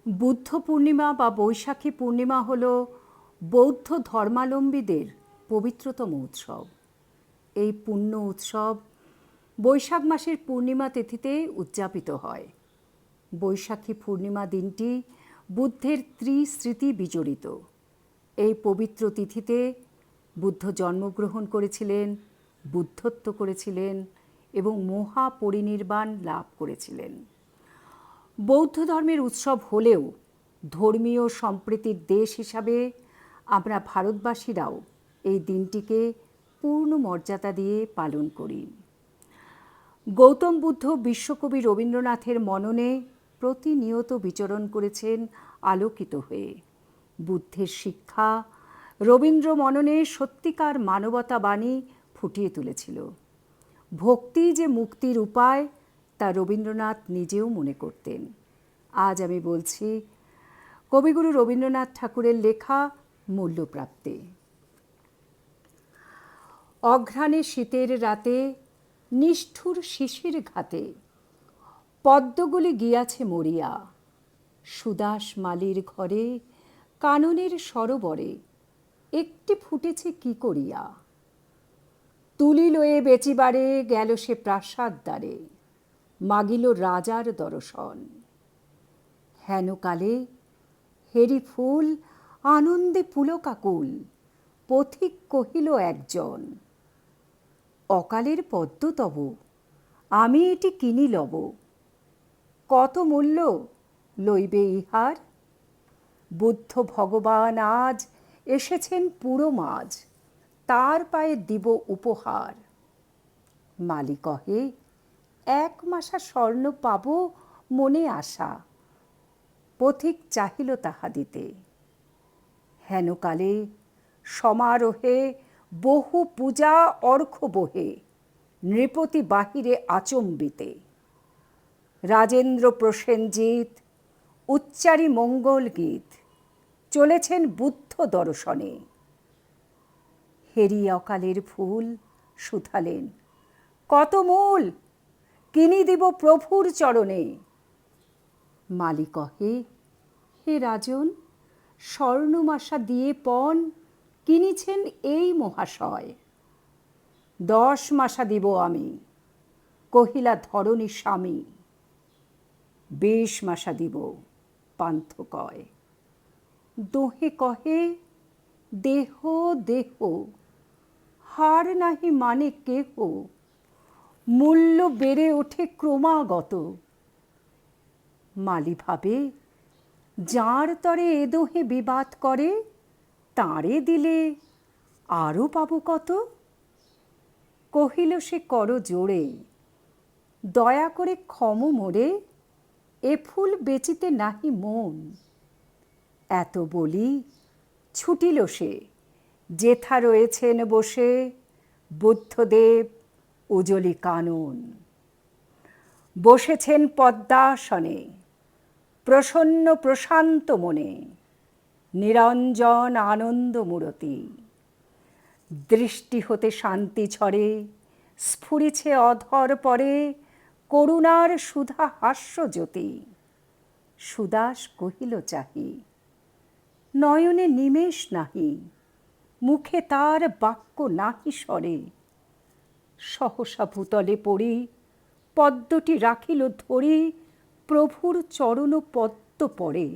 বুদ্ধ পূর্ণিমা বা বৈশাখী পূর্ণিমা হল বৌদ্ধ ধর্মাবলম্বীদের পবিত্রতম উৎসব। এই পুণ্য উৎসব বৈশাখ মাসের পূর্ণিমা তিথিতে উদযাপিত হয়। বৈশাখী পূর্ণিমা দিনটি বুদ্ধের ত্রিস্মৃতি বিজড়িত। এই পবিত্র তিথিতে বুদ্ধ জন্মগ্রহণ করেছিলেন, বুদ্ধত্ব করেছিলেন এবং মহাপরিনির্বাণ লাভ করেছিলেন। বৌদ্ধ ধর্মের উৎসব হলেও ধর্মীয় সম্প্রীতির দেশ হিসাবে আমরা ভারতবাসীরাও এই দিনটিকে পূর্ণ মর্যাদা দিয়ে পালন করি। গৌতম বুদ্ধ বিশ্বকবি রবীন্দ্রনাথের মননে প্রতিনিয়ত বিচরণ করেছেন আলোকিত হয়ে। বুদ্ধের শিক্ষা রবীন্দ্র মননে সত্যিকার মানবতাবাণী ফুটিয়ে তুলেছিল। ভক্তি যে মুক্তির উপায় তা রবীন্দ্রনাথ নিজেও মনে করতেন। আজ আমি বলছি কবিগুরু রবীন্দ্রনাথ ঠাকুরের লেখা মূল্যপ্রাপ্তি। অঘ্রাণে শীতের রাতে নিষ্ঠুর শিশির ঘাতে পদ্মগুলি গিয়াছে মরিয়া, সুদাস মালির ঘরে কাননের সরোবরে একটি ফুটেছে কি করিয়া। তুলি লয়ে বেচিবারে গেল সে প্রাসাদ দ্বারে, মাগিল রাজার দর্শন। হেনকালে হেরি ফুল আনন্দে পুলকাকুল, পথিক কহিল একজন, অকালের পদ্ম তব আমি এটি কিনি লব, কত মূল্য লইবে ইহার। বুদ্ধ ভগবান আজ এসেছেন পুরো মাঝ, তার পায়ে দিব উপহার। মালি কহে এক মাসা স্বর্ণ পাব মনে আশা, পথিক চাহিল তাহা দিতে। হেনকালে সমারোহে বহু পূজা অর্ঘ্য বহে, নৃপতি বাহিরে আচম্বিতে। রাজেন্দ্র প্রসেনজিৎ উচ্চারি মঙ্গল গীত, চলেছেন বুদ্ধ দর্শনে। হেরি অকালের ফুল শুধালেন, কত মূল কিনি দিব প্রভুর চরণে। মালি কহে হে রাজন, স্বর্ণমাশা দিয়ে পণ কিনিছেন এই মহাশয়। 10 মাসা দিব আমি, কহিলা ধরণী স্বামী। 20 মাসা দিব, পান্থ কয়। দোহে কহে দেহ দেহ, হার নাহি মানে কেহ, মূল্য বেড়ে ওঠে ক্রমাগত। মালি ভাবে যার তরে এ দোহে বিবাদ করে, তাঁরে দিলে আরও পাবো কত। কহিল সে কর জোড়ে, দয়া করে ক্ষম মোরে, এ ফুল বেচিতে নাহি মন। এত বলি ছুটিল সে, যেথা রয়েছেন বসে বুদ্ধদেব উজলি কানন। বসেছেন পদ্মাসনে প্রসন্ন প্রশান্ত মনে, নিরঞ্জন আনন্দ মূরতি। দৃষ্টি হতে শান্তি ঝরে, স্ফুরিছে অধর পরে করুণার সুধা হাস্য জ্যোতি। সুদাস কহিল চাহি, নয়নে নিমেষ নাহি, মুখে তার বাক্য নাহি সরে। সহসা ভূতলে পড়ি পদ্মটি রাখিল ধরি, প্রভুর চরণ পদ্ম পড়ে।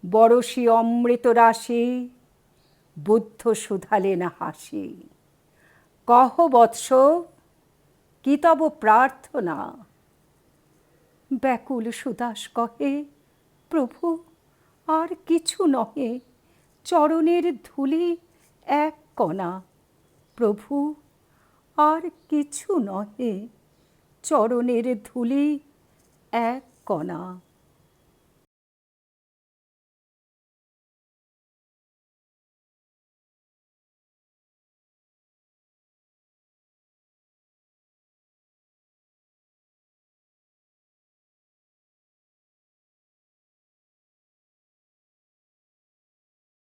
বরশি অমৃত রাশি, বুদ্ধ শুধালেন হাসি। কহ বৎস কি তব প্রার্থনা। ব্যাকুল সুদাস কহে, প্রভু আর কিছু নহে, চরণের ধূলি এক কণা। প্রভু আর কিছু নহে, চরণের ধূলি এক কণা।